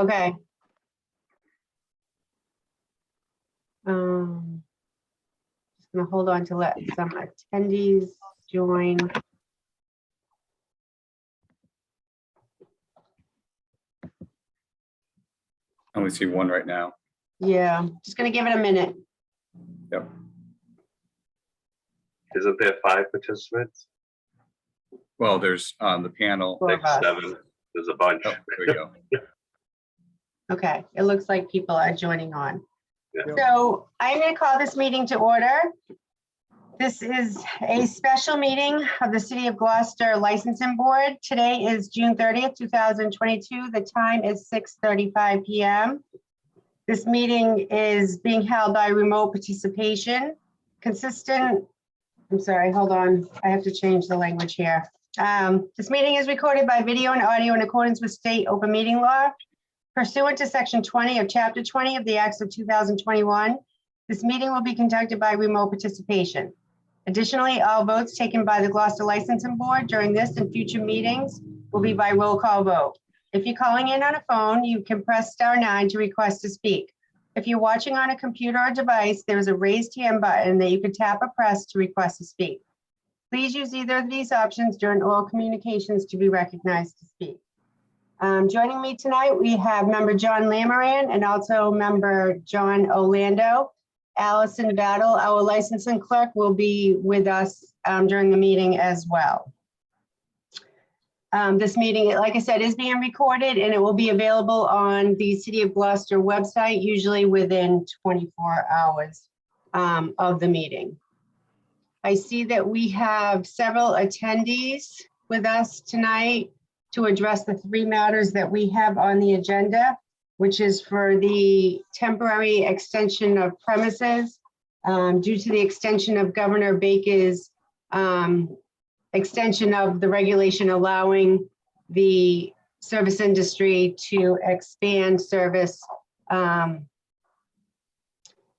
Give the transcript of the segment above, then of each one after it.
Okay. Just gonna hold on to let some attendees join. I only see one right now. Yeah, just gonna give it a minute. Yep. Isn't there 5 participants? Well, there's on the panel. Four of 6, us. 7. There's a bunch. Oh, there we go. Okay, it looks like people are joining on. Yeah. So I'm going to call this meeting to order. This is a special meeting of the City of Gloucester Licensing Board. Today is June 30th, 2022. The time is 6:35 p.m. This meeting is being held by remote participation, consistent. I'm sorry, hold on. I have to change the language here. This meeting is recorded by video and audio in accordance with state open meeting law. Pursuant to Section 20 of Chapter 20 of the Acts of 2021, this meeting will be conducted by remote participation. Additionally, all votes taken by the Gloucester Licensing Board during this and future meetings will be by roll call vote. If you're calling in on a phone, you can press *9 to request to speak. If you're watching on a computer or device, there is a raised hand button that you can tap or press to request to speak. Please use either of these options during all communications to be recognized to speak. Joining me tonight, we have member John Lamaran and also member John Orlando. Allison Battle, our licensing clerk, will be with us during the meeting as well. This meeting, like I said, is being recorded and it will be available on the City of Gloucester website, usually within 24 hours of the meeting. I see that we have several attendees with us tonight to address the 3 matters that we have on the agenda, which is for the temporary extension of premises due to the extension of Governor Baker's extension of the regulation allowing the service industry to expand service other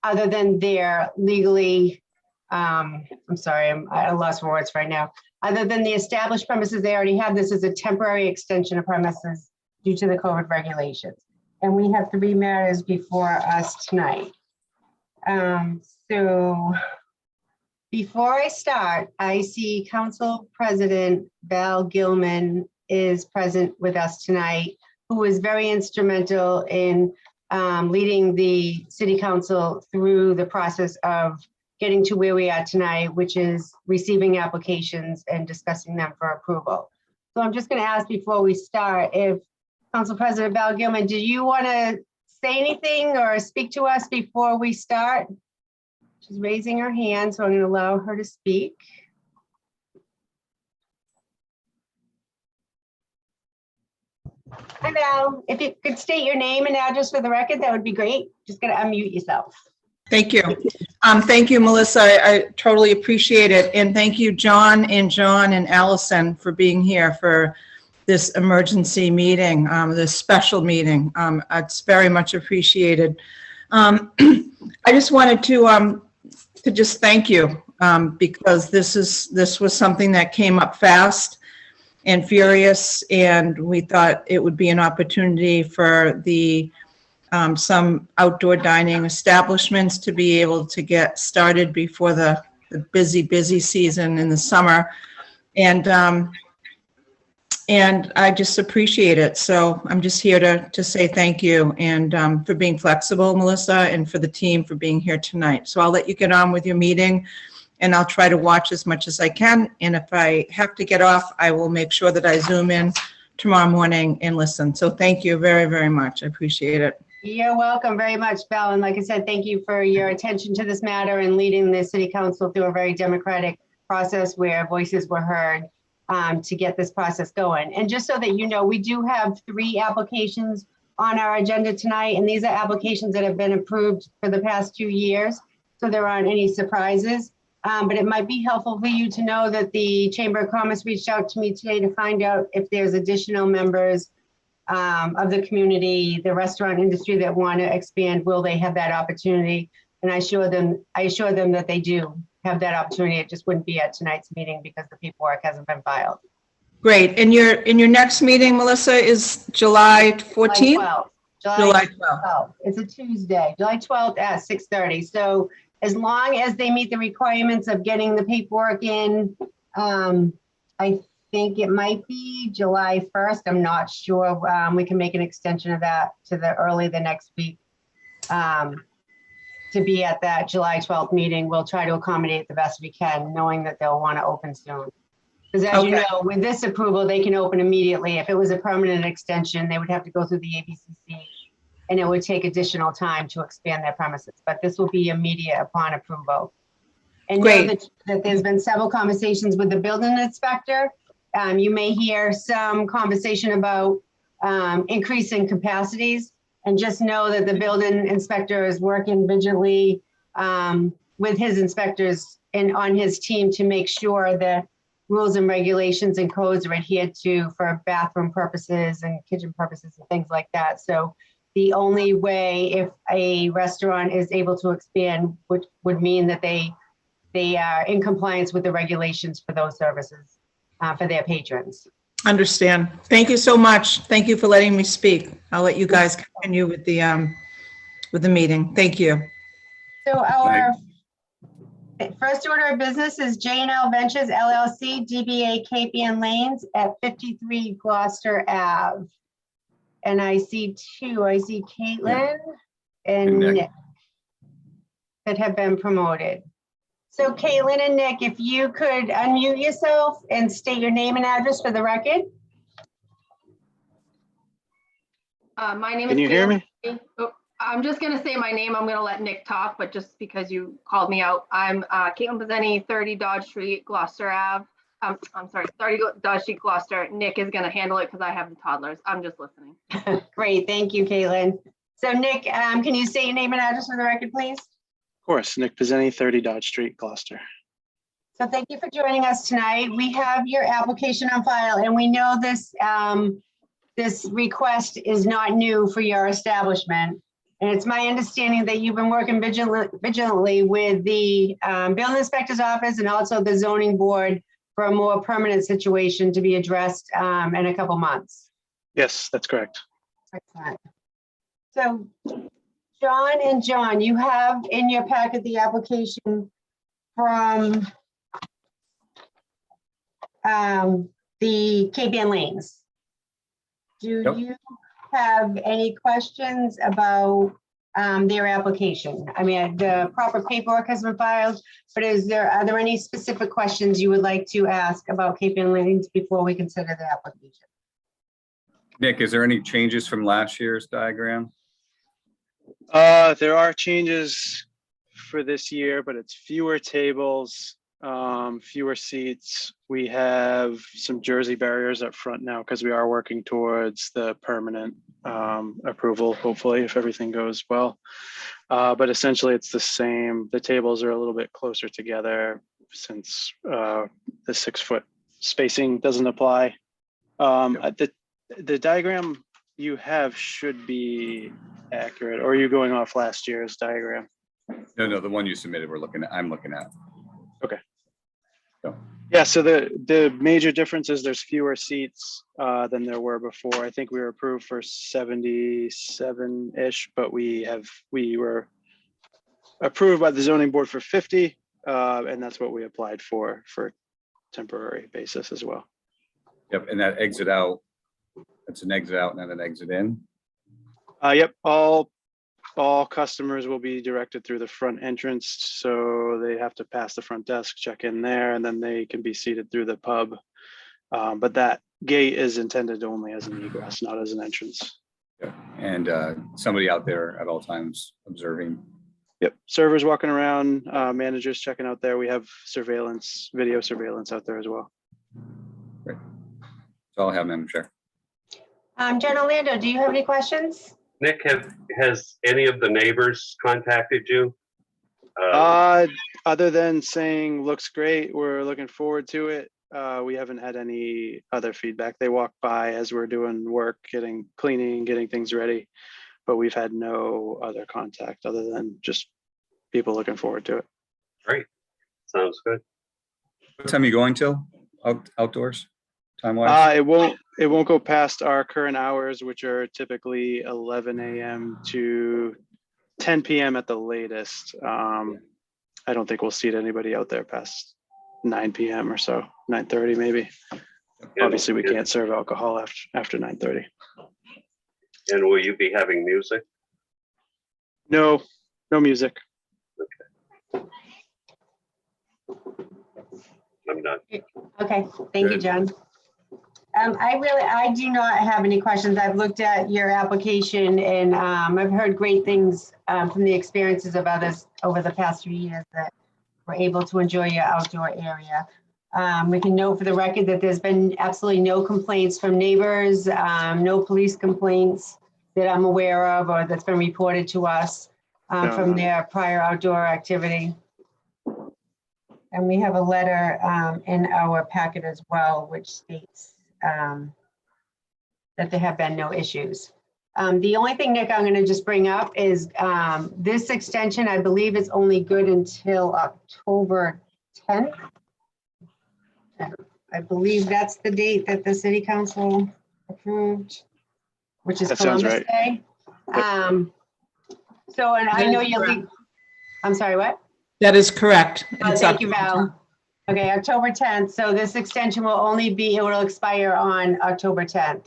than their legally, I'm sorry, I'm at a loss for words right now. Other than the established premises they already have, this is a temporary extension of premises due to the COVID regulations. And we have 3 matters before us tonight. So before I start, I see Council President Val Gilman is present with us tonight, who is very instrumental in leading the City Council through the process of getting to where we are tonight, which is receiving applications and discussing them for approval. So I'm just going to ask before we start if Council President Val Gilman, do you want to say anything or speak to us before we start? She's raising her hand, so I'm going to allow her to speak. Hi, Val. If you could state your name and address for the record, that would be great. Just going to unmute yourself. Thank you. Thank you, Melissa. I totally appreciate it. And thank you, John and Allison, for being here for this emergency meeting, this special meeting. It's very much appreciated. I just wanted to just thank you because this was something that came up fast and furious, and we thought it would be an opportunity for the some outdoor dining establishments to be able to get started before the busy season in the summer. And I just appreciate it. So I'm just here to say thank you and for being flexible, Melissa, and for the team for being here tonight. So I'll let you get on with your meeting and I'll try to watch as much as I can. And if I have to get off, I will make sure that I Zoom in tomorrow morning and listen. So thank you very, very much. I appreciate it. You're welcome very much, Val. And like I said, thank you for your attention to this matter and leading the City Council through a very democratic process where voices were heard to get this process going. And just so that you know, we do have 3 applications on our agenda tonight, and these are applications that have been approved for the past 2 years, so there aren't any surprises. But it might be helpful for you to know that the Chamber of Commerce reached out to me today to find out if there's additional members of the community, the restaurant industry that want to expand. Will they have that opportunity? And I assure them that they do have that opportunity. It just wouldn't be at tonight's meeting because the paperwork hasn't been filed. Great. And your next meeting, Melissa, is July 14th? July 12th. 12th. It's a Tuesday, July 12th at 6:30. So as long as they meet the requirements of getting the paperwork in, I think it might be July 1st. I'm not sure. We can make an extension of that to the next week. To be at that July 12th meeting. We'll try to accommodate the best we can, knowing that they'll want to open soon. Because as you Okay. know, with this approval, they can open immediately. If it was a permanent extension, they would have to go through the ABCC, and it would take additional time to expand their premises. But this will be immediate upon approval. And know Great. that there's been several conversations with the building inspector. You may hear some conversation about increasing capacities. And just know that the building inspector is working vigilantly with his inspectors and on his team to make sure that rules and regulations and codes are adhered to for bathroom purposes and kitchen purposes and things like that. So the only way if a restaurant is able to expand would mean that they are in compliance with the regulations for those services for their patrons. Understand. Thank you so much. Thank you for letting me speak. I'll let you guys continue with the meeting. Thank you. So our first order of business is J&L Ventures LLC, DBA Capian Lanes at 53 Gloucester Ave. And I see two. I see Caitlin and And Nick. Nick that have been promoted. So Caitlin and Nick, if you could unmute yourself and state your name and address for the record. My name is. Can you hear me? Oh, I'm just gonna say my name. I'm gonna let Nick talk, but just because you called me out, I'm Caitlin Pizzeni, 30 Dodge Street, Gloucester Ave. I'm sorry, 30 Dodge Street, Gloucester. Nick is gonna handle it because I have the toddlers. I'm just listening. Great, thank you, Caitlin. So Nick, can you say your name and address for the record, please? Of course, Nick Pizzeni, 30 Dodge Street, Gloucester. So thank you for joining us tonight. We have your application on file, and we know this, this request is not new for your establishment. And it's my understanding that you've been working vigilantly with the building inspector's office and also the zoning board for a more permanent situation to be addressed in a couple months. Yes, that's correct. Excellent. So John, you have in your packet the application from the Capian Lanes. Do Yep. you have any questions about their application? I mean, the proper paperwork has been filed, but are there any specific questions you would like to ask about Capian Lanes before we consider the application? Nick, is there any changes from last year's diagram? There are changes for this year, but it's fewer tables, fewer seats. We have some jersey barriers up front now because we are working towards the permanent approval, hopefully, if everything goes well. But essentially, it's the same. The tables are a little bit closer together since the 6-foot spacing doesn't apply. The diagram you have should be accurate, or are you going off last year's diagram? No, the one you submitted, I'm looking at. Okay. So, Yeah, so the major difference is there's fewer seats than there were before. I think we were approved for 77-ish, but we were approved by the zoning board for 50, and that's what we applied for temporary basis as well. yep, and that exit out, that's an exit out and then an exit in. Yep, all customers will be directed through the front entrance, so they have to pass the front desk, check in there, and then they can be seated through the pub. But that gate is intended only as an egress, not as an entrance. Yep. And somebody out there at all times observing. Yep, servers walking around, managers checking out there. We have surveillance, video surveillance out there as well. Great. That's all I have, Madam Chair. Jen Orlando, do you have any questions? Nick, has any of the neighbors contacted you? Other than saying looks great, we're looking forward to it. We haven't had any other feedback. They walk by as we're doing work, cleaning, getting things ready, but we've had no other contact other than just people looking forward to it. Great, sounds good. What time are you going till outdoors, time-wise? it won't go past our current hours, which are typically 11 a.m. to 10 p.m. at the latest. I don't think we'll seat anybody out there past 9 p.m. or so, 9:30 maybe. Obviously, we can't serve alcohol after 9:30. And will you be having music? No, no music. I'm not. Okay, thank you, Good. John. I do not have any questions. I've looked at your application and I've heard great things from the experiences of others over the past few years that were able to enjoy your outdoor area. We can note for the record that there's been absolutely no complaints from neighbors, no police complaints that I'm aware of or that's been reported to us from No. their prior outdoor activity. And we have a letter in our packet as well, which states that there have been no issues. The only thing, Nick, I'm going to just bring up is this extension, I believe, is only good until October 10th. I believe that's the date that the city council approved, which is That sounds Columbus Day. So, and I know you'll, I'm sorry, what? That is correct. Oh, It's thank up- you, Val. Okay, October 10th. So this extension will only be, it will expire on October 10th.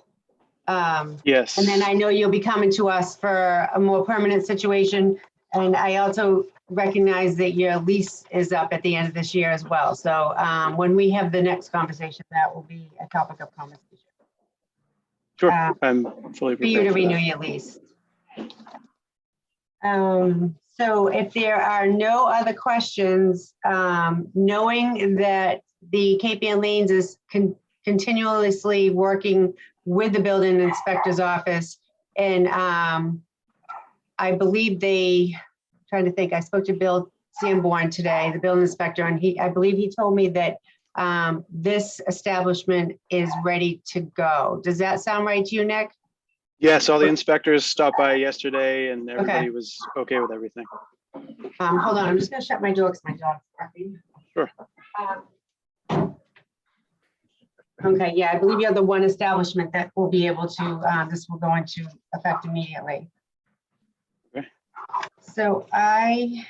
Yes. And then I know you'll be coming to us for a more permanent situation. And I also recognize that your lease is up at the end of this year as well. So when we have the next conversation, that will be a topic of conversation Sure, I'm fully for you prepared to for renew that. your lease. So if there are no other questions, knowing that the Cape Ann Lanes is continuously working with the building inspector's office, and I believe trying to think, I spoke to Bill Sanborn today, the building inspector, and I believe he told me that this establishment is ready to go. Does that sound right to you, Nick? Yes, all the inspectors stopped by yesterday and everybody was okay with everything. Hold on, I'm just gonna shut my door because my dog's barking. Sure. Okay, yeah, I believe you're the one establishment that will be able to, this will go into effect immediately. Okay. So I'm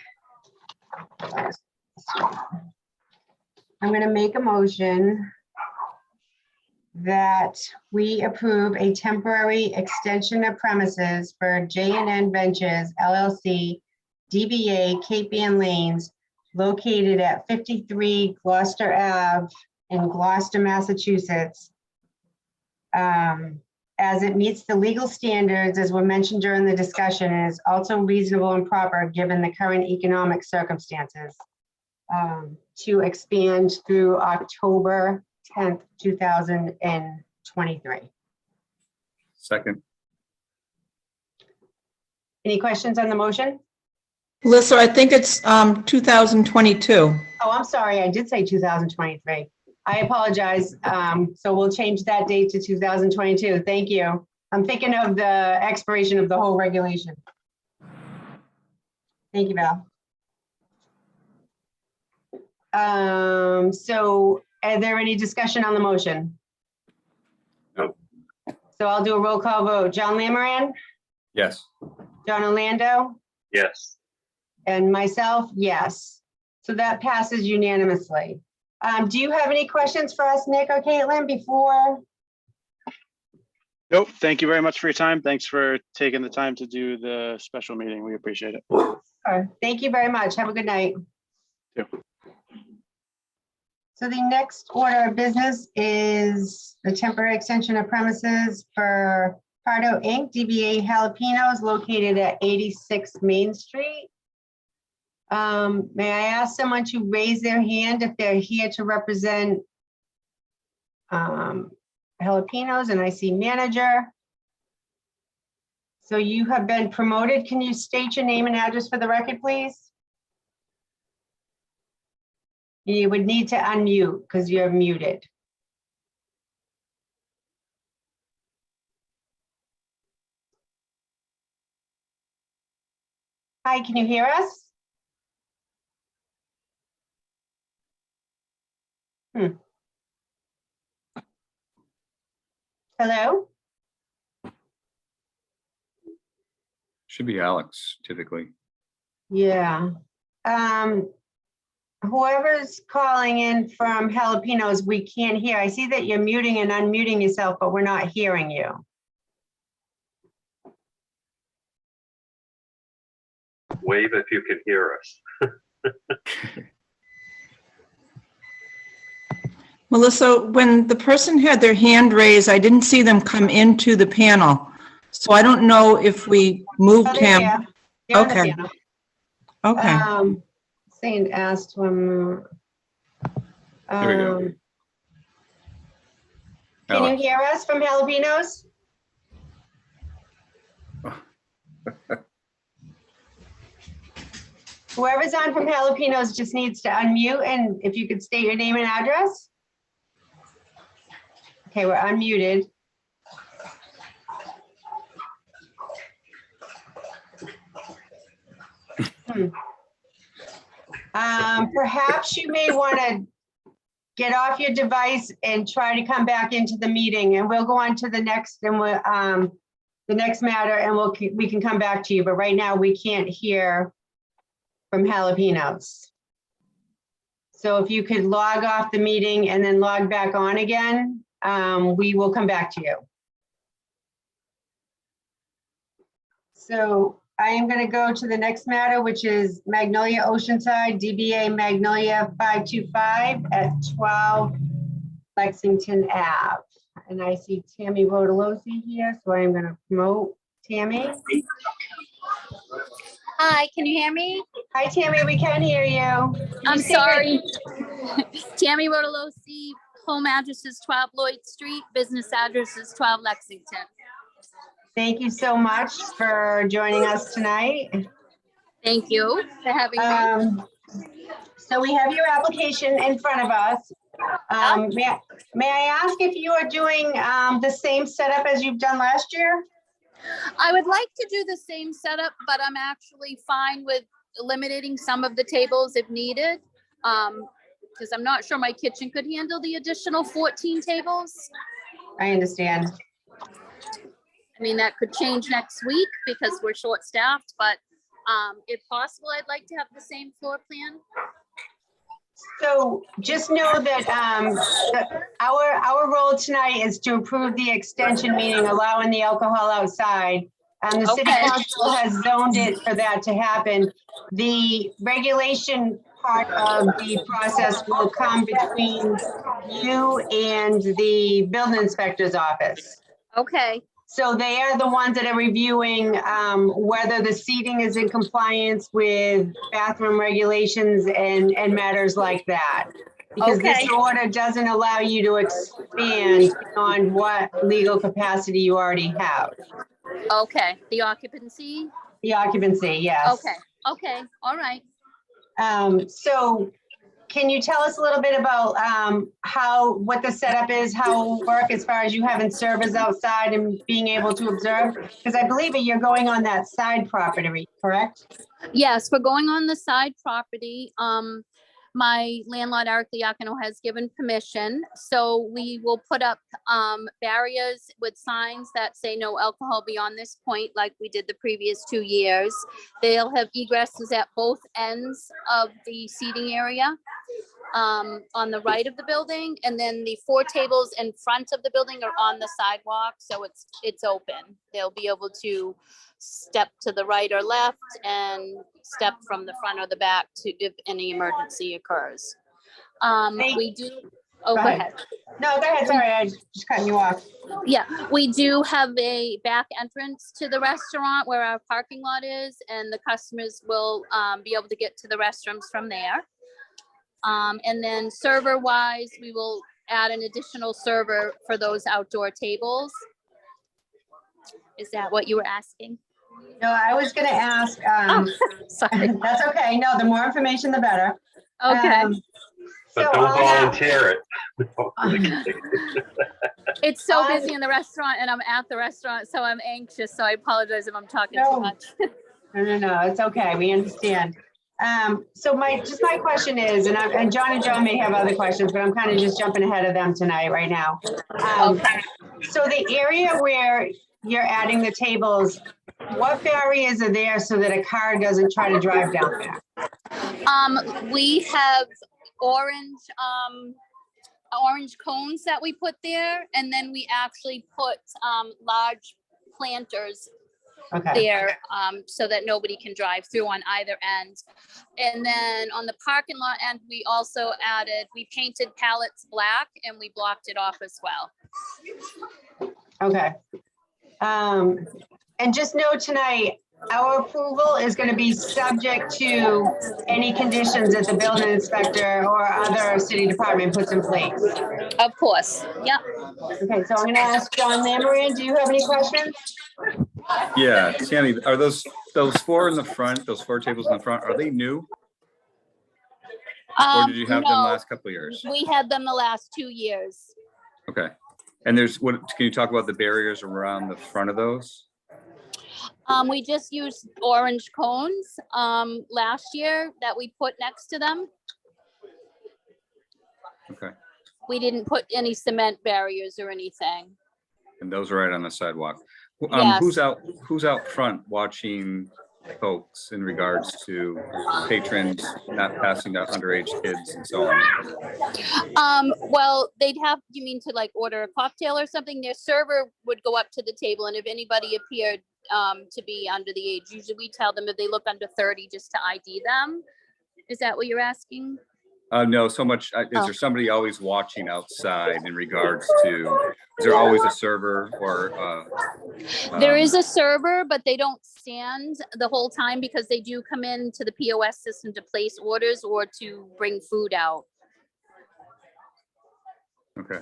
gonna make a motion that we approve a temporary extension of premises for J&N Ventures LLC, DBA Cape Ann Lanes, located at 53 Gloucester Ave in Gloucester, Massachusetts, as it meets the legal standards, as were mentioned during the discussion, and is also reasonable and proper given the current economic circumstances, to expand through October 10th, 2023. Second. Any questions on the motion? Melissa, I think it's 2022. Oh, I'm sorry, I did say 2023. I apologize. So we'll change that date to 2022. Thank you. I'm thinking of the expiration of the whole regulation. Thank you, Val. So are there any discussion on the motion? No. So I'll do a roll call vote. John Lamoran, Yes. John Orlando, Yes. and myself, yes. So that passes unanimously. Do you have any questions for us, Nick or Caitlin, before? Nope, thank you very much for your time. Thanks for taking the time to do the special meeting. We appreciate it. Thank you very much. Have a good night. Yep. So the next order of business is the temporary extension of premises for Pardo Inc., DBA Jalapenos, located at 86 Main Street. May I ask someone to raise their hand if they're here to represent Jalapenos, and I see manager. So you have been promoted. Can you state your name and address for the record, please? You would need to unmute because you're muted. Hi, can you hear us? Hello? Should be Alex typically. Yeah. Whoever's calling in from Jalapenos, we can't hear. I see that you're muting and unmuting yourself, but we're not hearing you. Wave if you can hear us. Melissa, when the person had their hand raised, I didn't see them come into the panel. So I don't know if we moved Oh, they're him. here. They're on the Okay. panel. Okay. Saying asked one. There we go. Can you Alex. hear us from Jalapenos? Whoever's on from Jalapenos just needs to unmute, and if you could state your name and address. Okay, we're unmuted. Perhaps you may want to get off your device and try to come back into the meeting, and we'll go on to the next and the next matter, and we can come back to you. But right now we can't hear from Jalapenos. So if you could log off the meeting and then log back on again, we will come back to you. So I am going to go to the next matter, which is Magnolia Oceanside, DBA Magnolia 525 at 12 Lexington Ave. And I see Tammy Rodolosi here, so I am going to promote Tammy. Hi, can you hear me? Hi, Tammy, we can hear you. I'm sorry. Tammy Rodolosi, home address is 12 Lloyd Street, business address is 12 Lexington. Thank you so much for joining us tonight. Thank you for having me. So we have your application in front of us. May I ask if you are doing the same setup as you've done last year? I would like to do the same setup, but I'm actually fine with eliminating some of the tables if needed. Because I'm not sure my kitchen could handle the additional 14 tables. I understand. I mean, that could change next week because we're short-staffed, but if possible, I'd like to have the same floor plan. So just know that our role tonight is to approve the extension, meaning allowing the alcohol outside. The city Okay. council has zoned it for that to happen. The regulation part of the process will come between you and the building inspector's office. Okay, So they are the ones that are reviewing whether the seating is in compliance with bathroom regulations and matters like that. Because this Okay. order doesn't allow you to expand on what legal capacity you already have. okay. The occupancy? The occupancy, yes. Okay, okay, all right. So can you tell us a little bit about what the setup is, how it will work as far as you having servers outside and being able to observe? Because I believe that you're going on that side property, correct? Yes, we're going on the side property. My landlord, Eric Liacono, has given permission. So we will put up barriers with signs that say no alcohol beyond this point, like we did the previous 2 years. They'll have egresses at both ends of the seating area on the right of the building. And then the 4 tables in front of the building are on the sidewalk. So it's open. They'll be able to step to the right or left and step from the front or the back to if any emergency occurs. We do, oh, Go go ahead. ahead. No, go ahead, sorry, I just cutting you off. Yeah, we do have a back entrance to the restaurant where our parking lot is, and the customers will be able to get to the restrooms from there. And then server wise, we will add an additional server for those outdoor tables. Is that what you were asking? No, I was gonna ask, Sorry. that's okay, no, the more information, the better. Okay. But So don't on volunteer it. It's so on- busy in the restaurant and I'm at the restaurant, so I'm anxious. So I apologize if I'm talking No. too much. No, it's okay, we understand. So my question is, and John and John may have other questions, but I'm kind of just jumping ahead of them tonight, right now. Okay. So the area where you're adding the tables, what barriers are there so that a car doesn't try to drive down there? We have orange, orange cones that we put there, and then we actually put, large planters Okay, there, so that nobody can drive through on either end. And then on the parking lot end, we also added, we painted pallets black and we blocked it off as well. okay. And just know tonight, our approval is going to be subject to any conditions that the building inspector or other city department puts in place. Of course, yep. Okay, so I'm going to ask John Lamoran, do you have any questions? Yeah, Tammy, are those four in the front, those four tables in the front, are they new? Or did you have them No, last couple of years? we had them the last 2 years. Okay. And can you talk about the barriers around the front of those? We just used orange cones, last year that we put next to them. Okay. We didn't put any cement barriers or anything. And those are right on the sidewalk. Yes. Who's out front watching folks in regards to patrons not passing out underage kids and so on? Well, you mean to like order a cocktail or something? Their server would go up to the table, and if anybody appeared to be under the age, usually we tell them if they look under 30 just to ID them. Is that what you're asking? No, so much, is there somebody always watching outside in regards to, is there always a server or? There is a server, but they don't stand the whole time because they do come in to the POS system to place orders or to bring food out. Okay.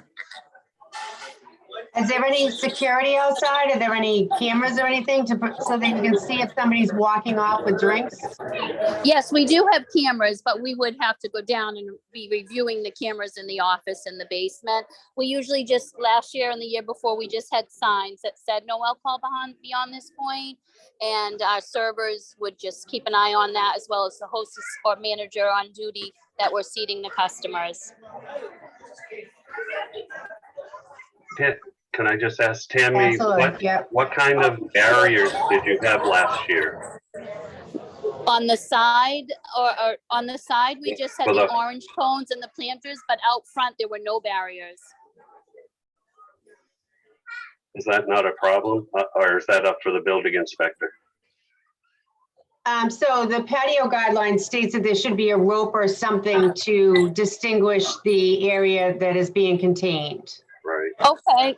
Is there any security outside? Are there any cameras or anything so that you can see if somebody's walking off with drinks? Yes, we do have cameras, but we would have to go down and be reviewing the cameras in the office in the basement. We usually just, last year and the year before, we just had signs that said no alcohol beyond this point. And our servers would just keep an eye on that, as well as the hostess or manager on duty that were seating the customers. Can I just ask Tammy, Absolutely, yeah. what kind of barriers did you have last year? On the side, or on the side, we just had For the the- orange cones and the planters, but out front, there were no barriers. Is that not a problem, or is that up for the building inspector? So the patio guideline states that there should be a rope or something to distinguish the area that is being contained. Right. Okay,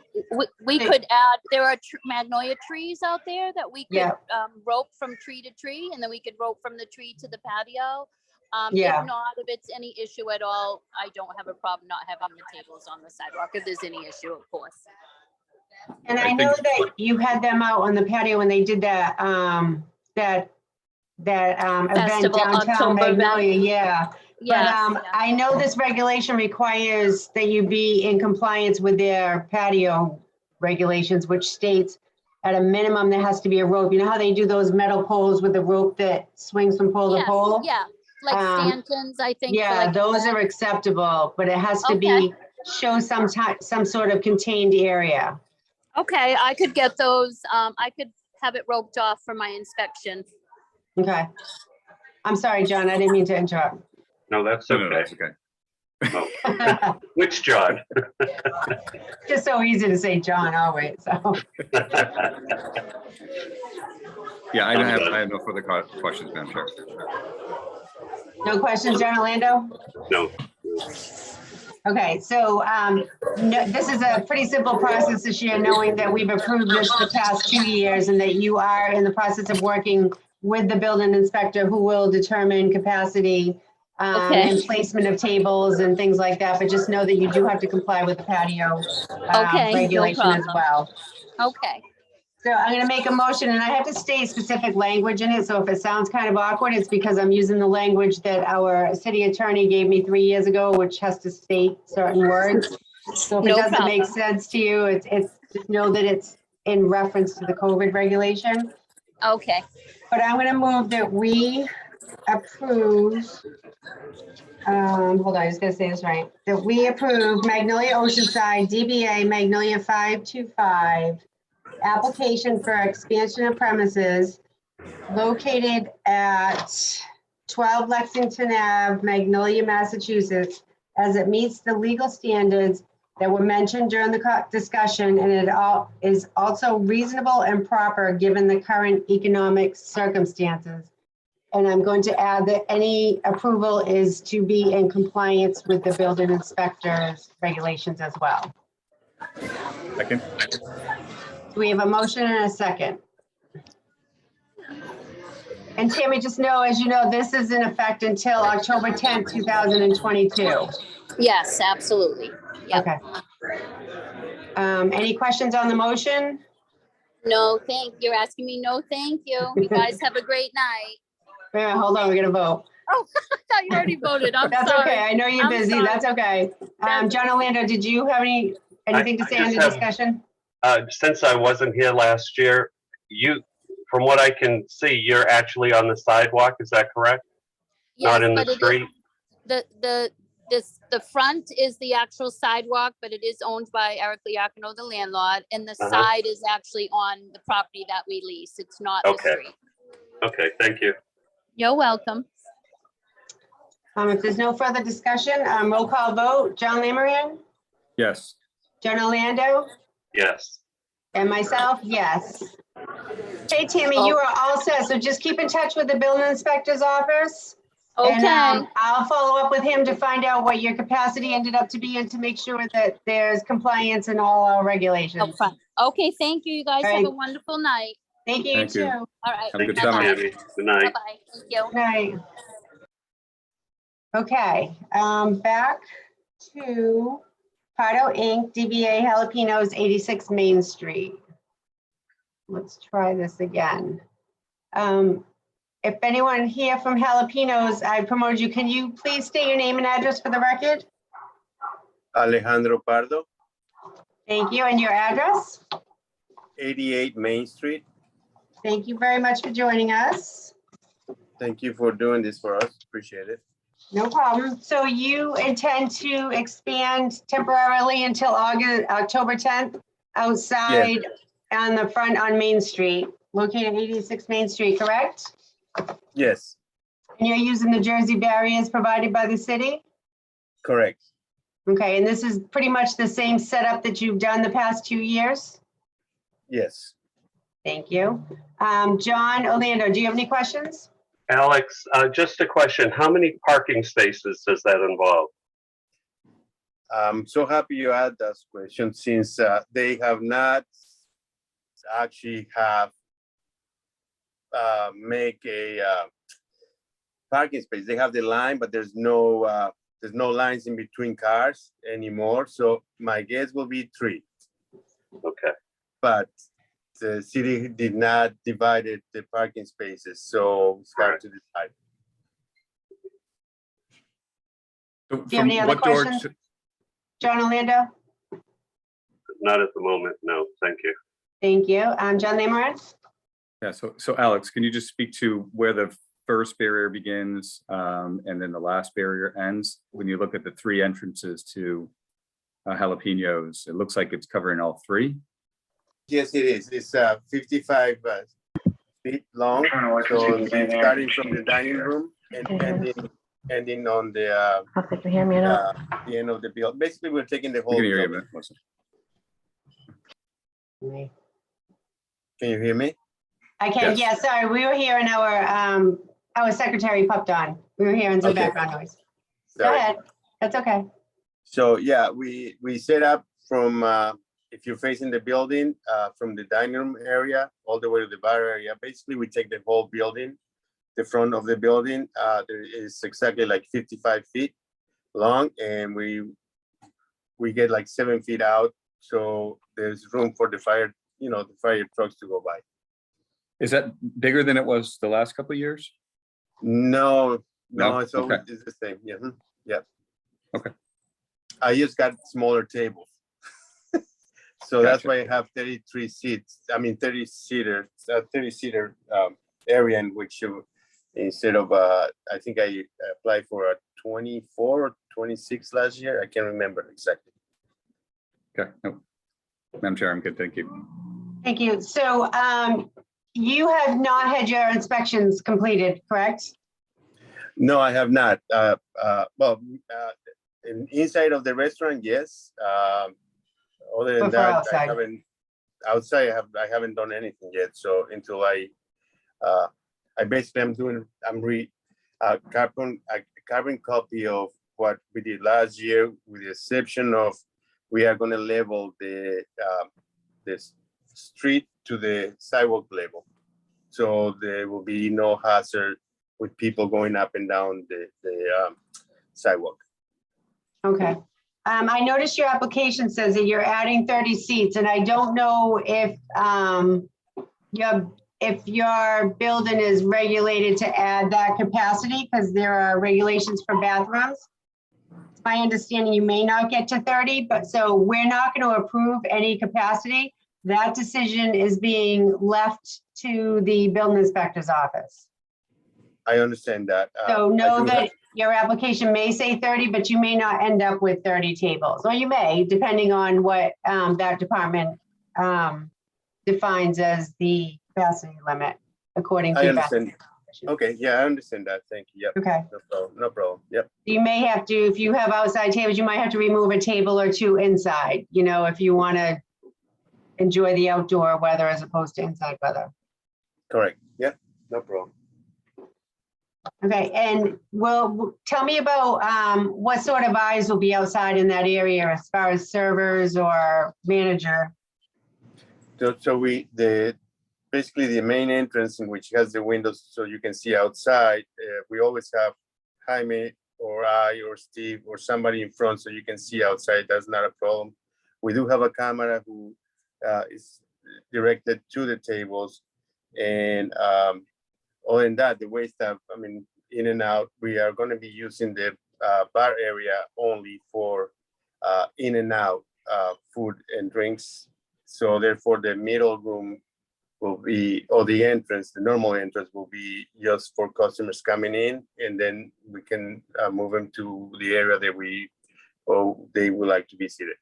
we could add, there are magnolia trees out there that we could Yeah. rope from tree to tree, and then we could rope from the tree to the patio. Yeah. If not, if it's any issue at all, I don't have a problem not having the tables on the sidewalk, if there's any issue, of course. And I I know think- that you had them out on the patio when they did that event Festival, downtown October event. Magnolia, yeah. Yes, But I know this regulation requires that you be in compliance with their patio regulations, which states at a minimum, there has to be a rope. You know how they do those metal poles with the rope that swings from pole to Yes, pole? yeah, like Um, stanchions, I think. for Yeah, like those events. are acceptable, but it has to Okay. be, show some sort of contained area. Okay, I could get those, I could have it roped off for my inspection. Okay. I'm sorry, John, I didn't mean to interrupt. No, that's No, okay. that's okay. Which John? Just so easy to say John always, so. Yeah, I have no further questions, Madam Chair. No questions, John Orlando? No. Okay, so this is a pretty simple process this year, knowing that we've approved this the past 2 years and that you are in the process of working with the building inspector who will determine capacity Okay. and placement of tables and things like that. But just know that you do have to comply with the patio Okay, no regulation as problem. well. Okay, So I'm going to make a motion, and I have to state specific language in it. So if it sounds kind of awkward, it's because I'm using the language that our city attorney gave me 3 years ago, which has to state certain words. So if it No doesn't make problem. sense to you, it's just know that it's in reference to the COVID regulation. okay, But I'm going to move that we approve, hold on, I was gonna say this right, that we approve Magnolia Oceanside, DBA Magnolia 525, application for expansion of premises located at 12 Lexington Ave, Magnolia, Massachusetts, as it meets the legal standards that were mentioned during the discussion, and it all is also reasonable and proper given the current economic circumstances. And I'm going to add that any approval is to be in compliance with the building inspector's regulations as well. Second. So we have a motion and a second. And Tammy, just know, as you know, this is in effect until October 10th, 2022. Yes, absolutely. Yep. Okay. Any questions on the motion? No, you're asking me, no, thank you. You guys have a great night. Yeah, hold on, we're gonna vote. Oh, I thought you already voted. I'm That's sorry. okay. I know you're I'm busy. sorry. That's okay. That's- John Orlando, did you have anything to I say just under have- discussion? Since I wasn't here last year, from what I can see, you're actually on the sidewalk, is that correct? Not Yes, in the but it is- street? the front is the actual sidewalk, but it is owned by Eric Liacono, the landlord, and the Uh-huh. side is actually on the property that we lease. It's not the Okay. street. Okay, thank you. You're welcome. If there's no further discussion, roll call vote. John Lamorian, Yes. John Orlando, Yes. and myself, yes. Hey, Tammy, you are all set. So just keep in touch with the building inspector's office. And Okay, I'll follow up with him to find out what your capacity ended up to be and to make sure that there's compliance in all our regulations. okay, thank you. You guys All have a right. wonderful night. Thank you, Thank you. too. All right. Have a good Thank you, summer. Tammy. Good night. Bye-bye. Thank you. Good night. Okay, back to Pardo Inc., DBA Jalapenos, 86 Main Street. Let's try this again. If anyone here from Jalapenos, I promoted you. Can you please state your name and address for the record? Alejandro Pardo, Thank you, and your address? 88 Main Street. Thank you very much for joining us. Thank you for doing this for us. Appreciate it. No problem. So you intend to expand temporarily until October 10th outside on the front on Main Street, located at 86 Main Street, correct? Yes, And you're using the Jersey barriers provided by the city? correct. Okay, and this is pretty much the same setup that you've done the past 2 years? Yes. Thank you. John Orlando, do you have any questions? Alex, just a question. How many parking spaces does that involve? I'm so happy you asked that question since they have not actually have make a parking space. They have the line, but there's no lines in between cars anymore. So my guess will be 3, Okay. but the city did not divide the parking spaces, so it's hard to decide. So Do you have any from other what door questions? to- John Orlando? Not at the moment, no, thank you. Thank you. John Lamorian? Yeah, so Alex, can you just speak to where the first barrier begins and then the last barrier ends? When you look at the 3 entrances to Jalapenos, it looks like it's covering all 3. Yes, it is. It's 55 feet long. So starting from the dining room and ending on the the end of the building. Basically, we're taking the We whole can hear you, building. Melissa. Can you hear me? I can, Yes. yeah, sorry, we were hearing our secretary popped on. We were hearing some Okay. background noise. Go Sorry. ahead, that's okay. So yeah, we set up from if you're facing the building from the dining room area all the way to the bar area. Basically, we take the whole building, the front of the building. There is exactly like 55 feet long, and we get like 7 feet out, so there's room for the fire trucks to go by. Is that bigger than it was the last couple of years? No, No? it's always Okay. it's the same. Yeah, yeah. Okay. I just got smaller tables. So that's Gotcha. why I have 33 seats. I mean, 30 seater area in which instead of, I think I applied for a 24 or 26 last year. I can't remember exactly. Okay, no. Madam Chair, I'm good, thank you. Thank you. So you have not had your inspections completed, correct? No, I have not. Inside of the restaurant, yes. Other than But for that, outside? I haven't. Outside, I haven't done anything yet. So until I basically I'm carbon copy of what we did last year, with the exception of we are going to level the street to the sidewalk level, so there will be no hazard with people going up and down the sidewalk. Okay. I noticed your application says that you're adding 30 seats, and I don't know if your building is regulated to add that capacity, because there are regulations for bathrooms. It's my understanding you may not get to 30, but so we're not going to approve any capacity. That decision is being left to the building inspector's office. I understand that. So I know do have- that your application may say 30, but you may not end up with 30 tables, or you may, depending on what that department defines as the capacity limit, according to. I the understand. bathrooms. Okay, yeah, I understand that. Thank you. Yep, Okay, no problem. Yep, you may have to, if you have outside tables, you might have to remove a table or two inside, if you want to enjoy the outdoor weather as opposed to inside weather. correct. Yep, no problem. Okay, and tell me about what sort of eyes will be outside in that area as far as servers or manager? So basically the main entrance, in which has the windows so you can see outside, we always have Jaime or I or Steve or somebody in front so you can see outside. That's not a problem. We do have a camera who is directed to the tables, and other than that, the wait staff, in and out, we are going to be using the bar area only for in and out food and drinks. So therefore, the middle room will be, or the entrance, the normal entrance will be just for customers coming in, and then we can move them to the area that they would like to be seated.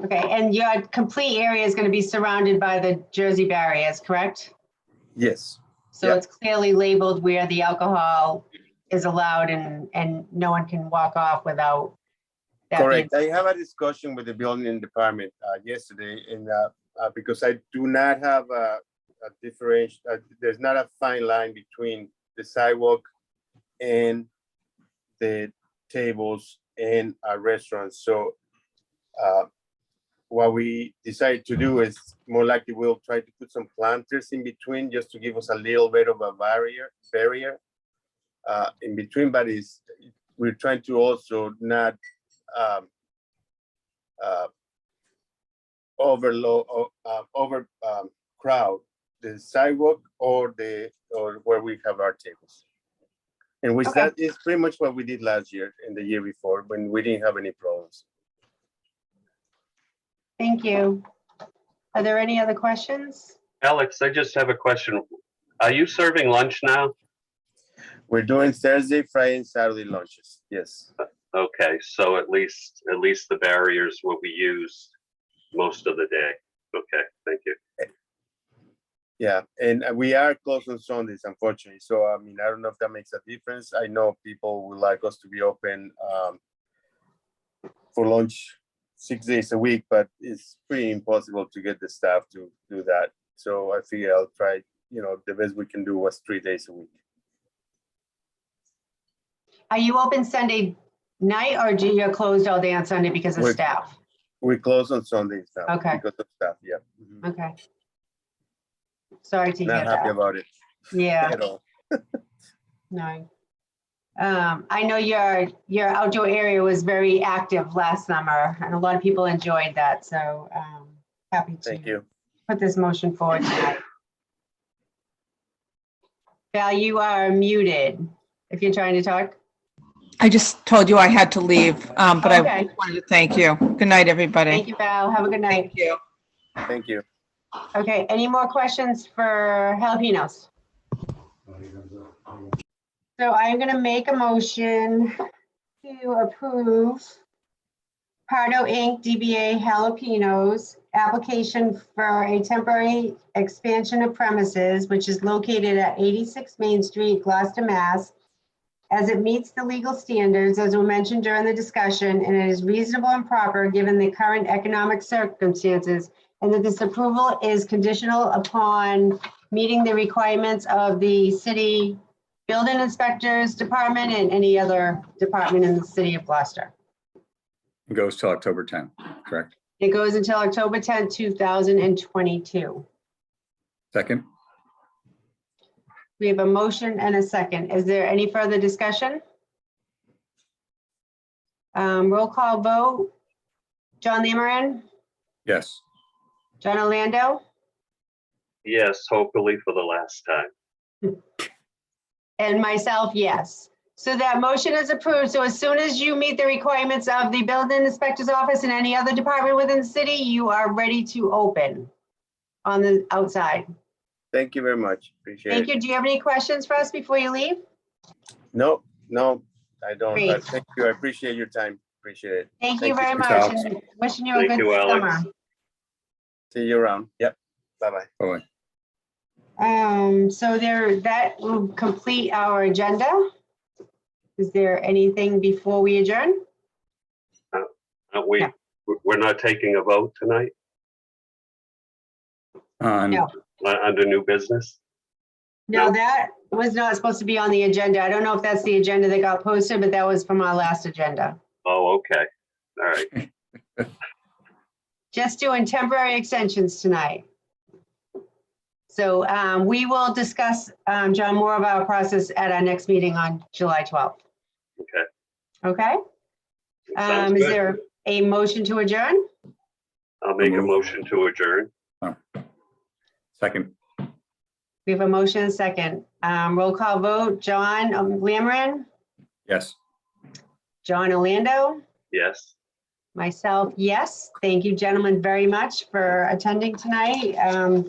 Okay, and your complete area is going to be surrounded by the Jersey barriers, correct? Yes. So Yeah. it's clearly labeled where the alcohol is allowed and no one can walk off without that being. Correct. I have a discussion with the building department yesterday, and because I do not have a differential, there's not a fine line between the sidewalk and the tables and our restaurants. So what we decided to do is more likely we'll try to put some planters in between just to give us a little bit of a barrier in between, but we're trying to also not crowd the sidewalk or where we have our tables. And which Okay. that is pretty much what we did last year and the year before when we didn't have any problems. Thank you. Are there any other questions? Alex, I just have a question. Are you serving lunch now? We're doing Thursday, Friday, and Saturday lunches. Yes. Okay, so at least the barriers will be used most of the day. Okay, thank you. Yeah, and we are closed on Sundays, unfortunately. So, I don't know if that makes a difference. I know people would like us to be open for lunch 6 days a week, but it's pretty impossible to get the staff to do that. So I figure I'll try, the best we can do was 3 days a week. Are you open Sunday night or do you closed all day on Sunday because of We're- staff? We close on Sundays now. Okay. Because of staff, yeah. Mhm. Okay. Sorry to hear Not happy that. about it Yeah, at all. no. I know your outdoor area was very active last summer and a lot of people enjoyed that. So happy Thank to you. put this motion forward tonight. Val, you are muted if you're trying to talk. I just told you I had to leave, but I Okay. just wanted to thank you. Good night, everybody. Thank you, Val. Have a good night. Thank you. Thank you. Okay, any more questions for Jalapenos? So I'm gonna make a motion to approve Pardo Inc., DBA Jalapenos, application for a temporary expansion of premises, which is located at 86 Main Street, Gloucester, Mass. As it meets the legal standards, as were mentioned during the discussion, and it is reasonable and proper given the current economic circumstances, and that this approval is conditional upon meeting the requirements of the city building inspectors department and any other department in the city of Gloucester. It goes till October 10th, correct? It goes until October 10th, 2022. Second? We have a motion and a second. Is there any further discussion? Roll call vote. John Lemerin, Yes. John Orlando, Yes, hopefully for the last time. and myself, yes. So that motion is approved. So as soon as you meet the requirements of the building inspector's office and any other department within the city, you are ready to open on the outside. Thank you very much. Appreciate Thank it. you. Do you have any questions for us before you leave? No, I don't. Great. But thank you. I appreciate your time. Appreciate it. Thank you Thank you. very much. Alex. And wishing you a Thank good you, Alex. summer. See you around. Yep. Bye-bye. Bye-bye. So that will complete our agenda. Is there anything before we adjourn? Aren't we, Yeah. we're not taking a vote tonight No. under new business? No, No. that was not supposed to be on the agenda. I don't know if that's the agenda that got posted, but that was from our last agenda. Oh, okay. All right. Just doing temporary extensions tonight. So we will discuss, John, more of our process at our next meeting on July 12th. Okay. Okay? Sounds Is good. there a motion to adjourn? I'll make a Move. motion to adjourn. Second? We have a motion and a second. Roll call vote. John Lemerin, Yes. John Orlando, Yes. myself, yes. Thank you, gentlemen, very much for attending tonight.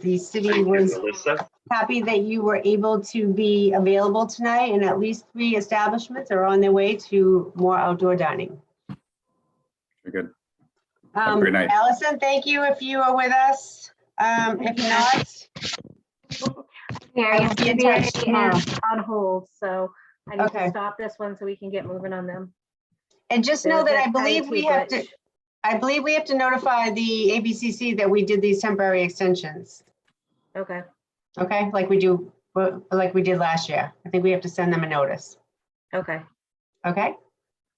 The city Thank you, was Melissa. happy that you were able to be available tonight, and at least 3 establishments are on their way to more outdoor dining. Very good. Have a great night. Allison, thank you if you are with us. If not, Yeah, I'll be in touch tomorrow. is on hold, so I need Okay. to stop this one so we can get moving on them. and just know that There's I believe we IT have to, glitch. I believe we have to notify the ABCC that we did these temporary extensions. Okay, Okay, like we did last year. I think we have to send them a notice. okay, Okay?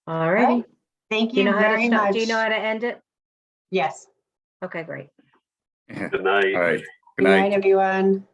all righty. Thank Do you you know how to very stop? much. Do you know how to end it? Yes. Okay, great. All Good night. right. Good Good night, night. everyone.